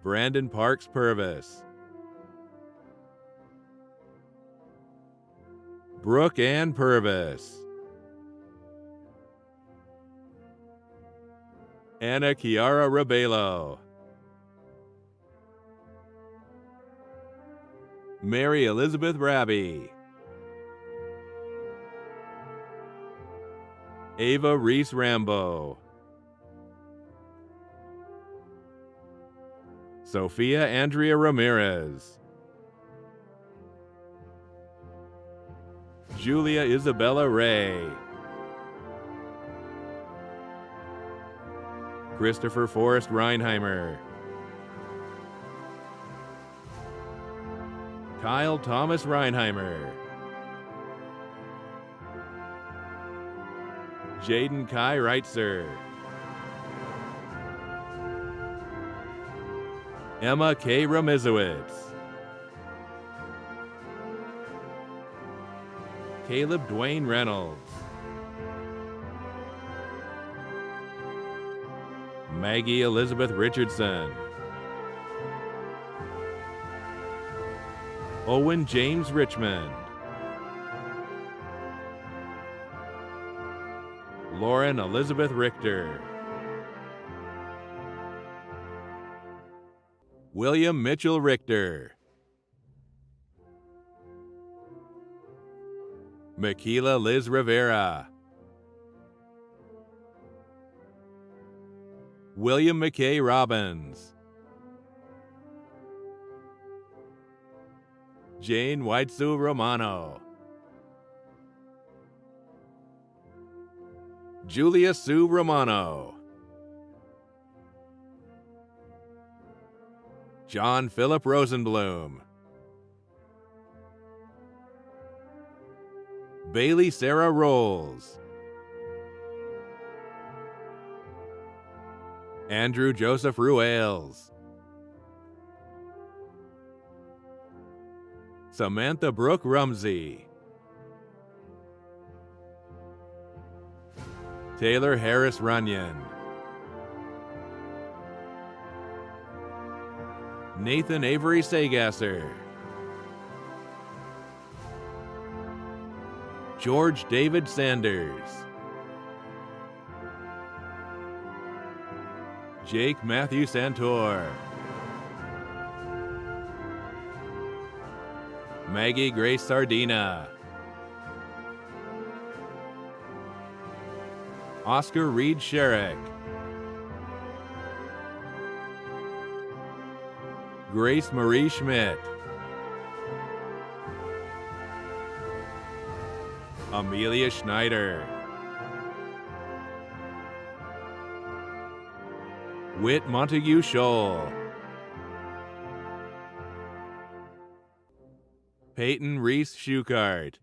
Brandon Parks Purvis, Brooke Ann Purvis, Anna Kiara Rabelo, Mary Elizabeth Raby, Ava Reese Rambo, Sophia Andrea Ramirez, Julia Isabella Ray, Christopher Forrest Reinheimer, Kyle Thomas Reinheimer, Jaden Kai Reitzer, Emma K. Ramizowitz, Caleb Dwayne Reynolds, Maggie Elizabeth Richardson, Owen James Richmond, Lauren Elizabeth Richter, William Mitchell Richter, Makila Liz Rivera, William McKay Robbins, Jane Whitesu Romano, Julia Sue Romano, John Philip Rosenblum, Bailey Sarah Rolls, Andrew Joseph Ruales, Samantha Brooke Rumsey, Taylor Harris Runyon, Nathan Avery Sagasser, George David Sanders, Jake Matthew Santor, Maggie Grace Sardina, Oscar Reed Sherrick, Grace Marie Schmidt, Amelia Schneider, Whit Montague Scholl, Peyton Reese Schuchart,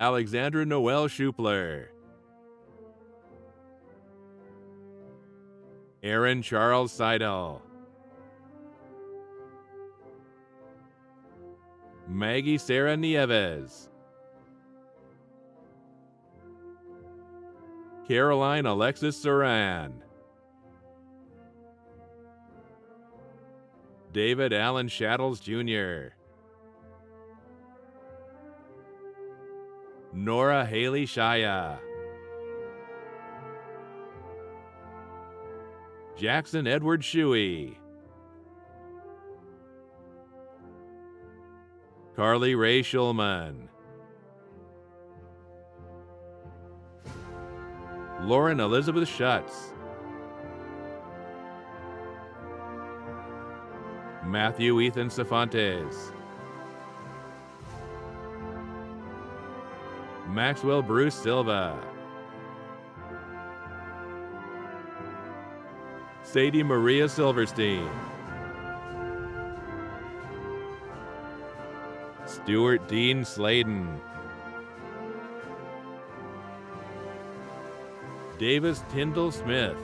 Alexandra Noel Schupler, Aaron Charles Seidel, Maggie Sarah Nieves, Caroline Alexis Saran, David Allen Shattles Jr., Nora Haley Shaya, Jackson Edward Shuey, Carly Ray Schulman, Lauren Elizabeth Schutz, Matthew Ethan Cefantes, Maxwell Bruce Silva, Sadie Maria Silverstein, Stuart Dean Sladen, Davis Tyndall Smith,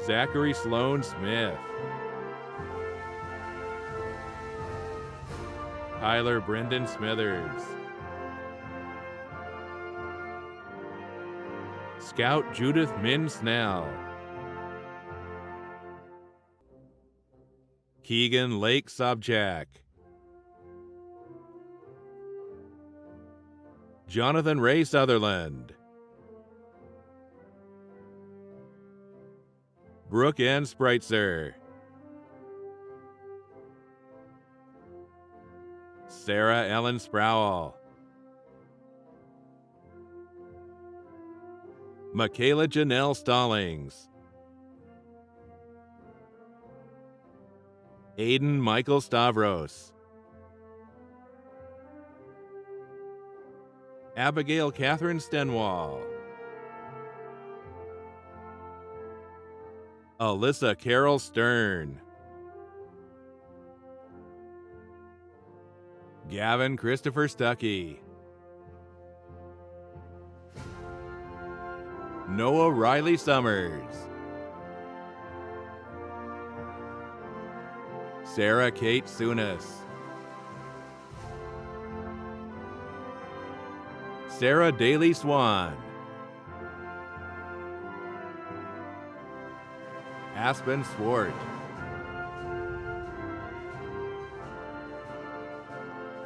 Zachary Sloan Smith, Tyler Brendan Smithers. Scout Judith Min Snell. Keegan Lake Sobchak. Jonathan Ray Sutherland. Brooke Ann Spreitzer. Sarah Ellen Sproul. Michaela Janelle Stallings. Aiden Michael Stavros. Abigail Catherine Stenwall. Alyssa Carol Stern. Gavin Christopher Stuckey. Noah Riley Summers. Sarah Kate Sunas. Sarah Daly Swan. Aspen Swart.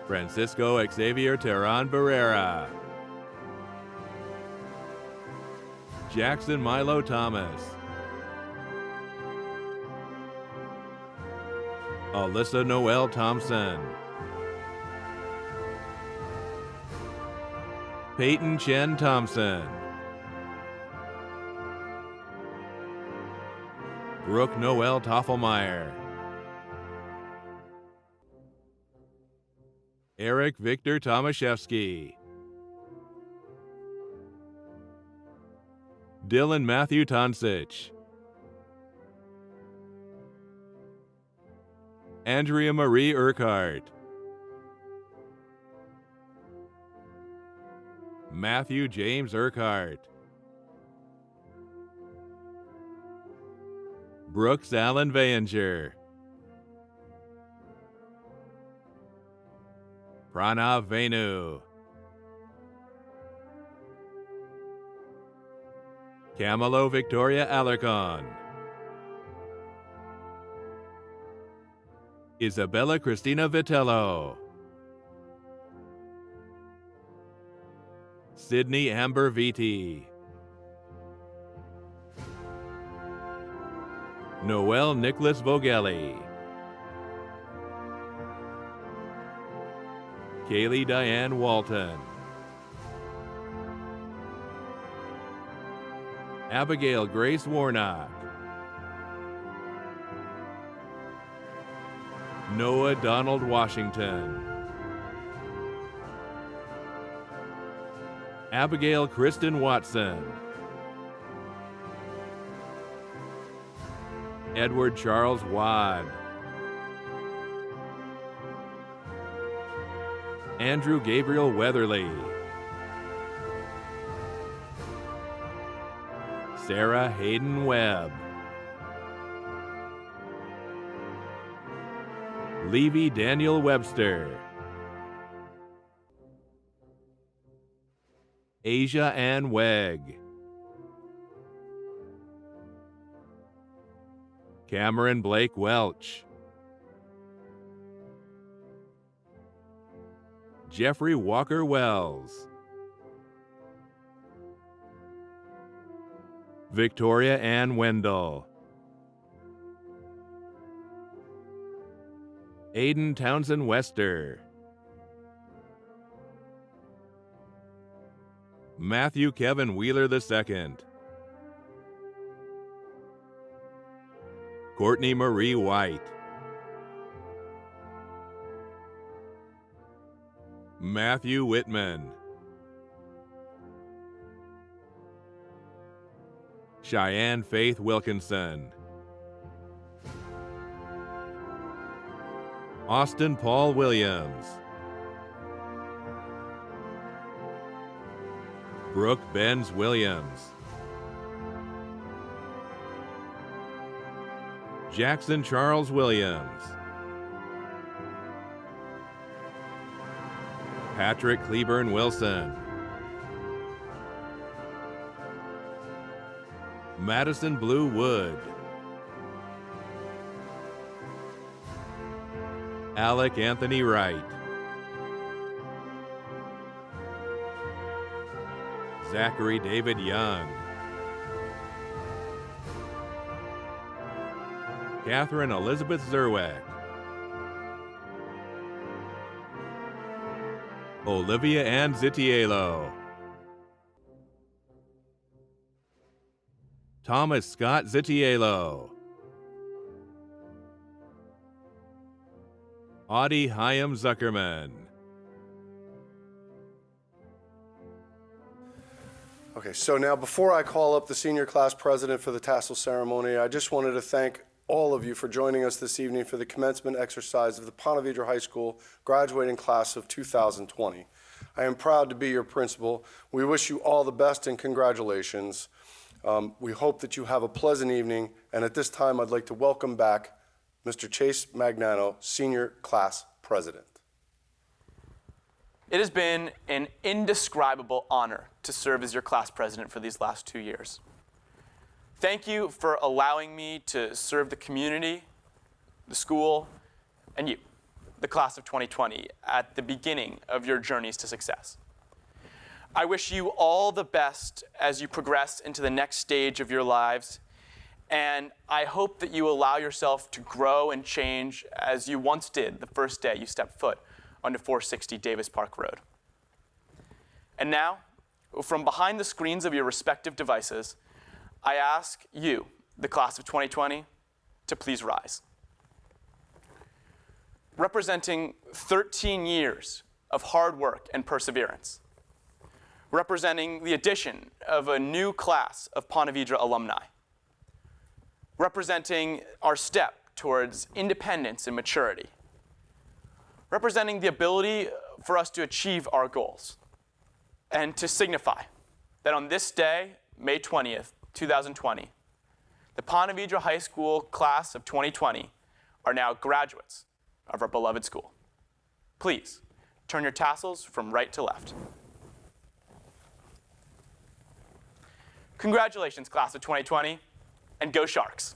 Francisco Xavier Terran Barrera. Jackson Milo Thomas. Alyssa Noel Thompson. Peyton Chen Thompson. Brooke Noel Toffelmeyer. Eric Victor Tomaszewski. Dylan Matthew Tonsich. Andrea Marie Urquhart. Matthew James Urquhart. Brooks Allen Vayinger. Pranav Venu. Camilo Victoria Alarcon. Isabella Cristina Vitello. Sydney Amber Vitti. Noel Nicholas Vogelli. Kaylee Diane Walton. Abigail Grace Warnock. Noah Donald Washington. Abigail Kristen Watson. Edward Charles Wad. Andrew Gabriel Weatherly. Sarah Hayden Webb. Levy Daniel Webster. Asia Ann Wegg. Cameron Blake Welch. Jeffrey Walker Wells. Victoria Ann Wendell. Aiden Townsend Wester. Matthew Kevin Wheeler II. Courtney Marie White. Matthew Whitman. Cheyenne Faith Wilkinson. Austin Paul Williams. Brooke Benz Williams. Jackson Charles Williams. Patrick Cleburne Wilson. Madison Blue Wood. Alec Anthony Wright. Zachary David Young. Catherine Elizabeth Zerwak. Olivia Ann Zitiello. Thomas Scott Zitiello. Audie Hyam Zuckerman. Okay, so now before I call up the senior class president for the tassel ceremony, I just wanted to thank all of you for joining us this evening for the commencement exercise of the Ponte Vedra High School graduating class of 2020. I am proud to be your principal. We wish you all the best and congratulations. We hope that you have a pleasant evening, and at this time I'd like to welcome back Mr. Chase Magnano, senior class president. It has been an indescribable honor to serve as your class president for these last 2 years. Thank you for allowing me to serve the community, the school, and you, the class of 2020, at the beginning of your journeys to success. I wish you all the best as you progress into the next stage of your lives, and I hope that you allow yourself to grow and change as you once did the first day you stepped foot onto 460 Davis Park Road. And now, from behind the screens of your respective devices, I ask you, the class of 2020, to please rise. Representing 13 years of hard work and perseverance, representing the addition of a new class of Ponte Vedra alumni, representing our step towards independence and maturity, representing the ability for us to achieve our goals, and to signify that on this day, May 20th, 2020, the Ponte Vedra High School class of 2020 are now graduates of our beloved school. Please turn your tassels from right to left. Congratulations, class of 2020, and go Sharks.